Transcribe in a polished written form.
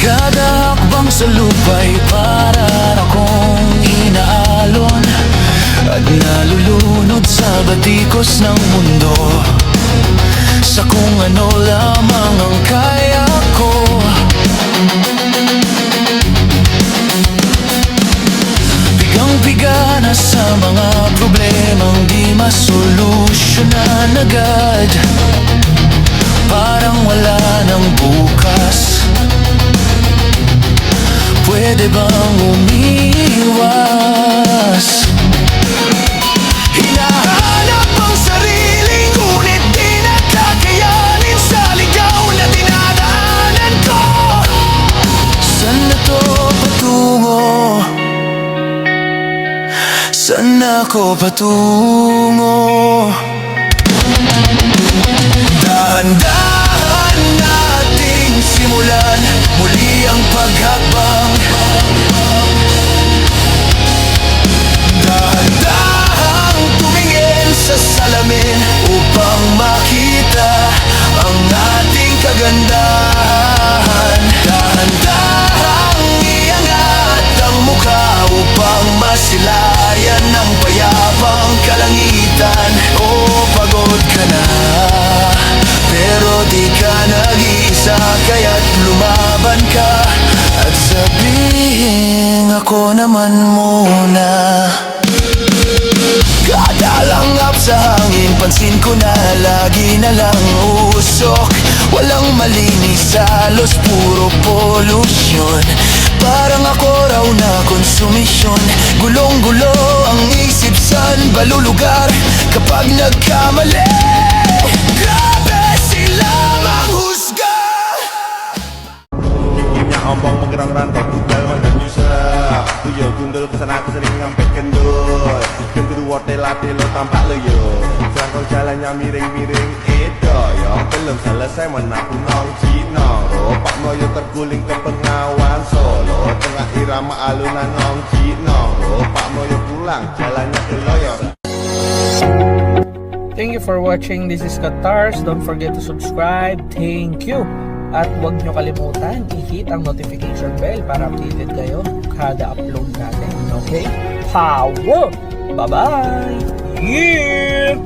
Kada hakbang sa lupa'y para akong inaalon at nalulunod sa batikos ng mundo, sa kung ano lamang ang kaya ko. Bigang-biga na sa mga problemang di masolusyonan agad, parang wala ng bukas. Pwede bang umiwas? Hinahanap ang sarili, ngunit di nakakayanin sa ligaw na dinadaanan ko. Saan na to patungo? Saan ako patungo? Dahan-dahan nating simulan muli ang paghakbang. Dahan-dahang tumingin sa salamin upang makita ang ating kagandahan. Dahan-dahang iangat ang mukha upang masilayan ng payapang kalangitan. Oh, pagod ka na, pero di ka nag-iisa, kaya't lumaban ka at sabihin ako naman muna. Kada langap sa hangin, pansin ko na lagi na lang usok. Walang malinis, halos puro pollution. Parang ako raw na konsumisyon. Gulong-gulo ang isip, saan ba lulugar kapag nagkamali? Grabe sila manghusga. Kimnya ombong menggerang rantau tunggal mandan nyusah. Tuyo gundul kesana kesini ngampet kendul. Kendul wote-late lo tampak lo yo. Serangkau jalannya miring-miring edo yo. Belum selesai menaku nong cinong. Ropak moyo terguling ke Bengawan Solo. Tengah irama alunan nong cinong. Ropak moyo pulang jalannya ke Loyor. Thank you for watching. This is Katars. Don't forget to subscribe. Thank you. At huwag nyo kalimutan i-hit ang notification bell para updated kayo kada upload natin. Okay? Power! Bye-bye! Yeah!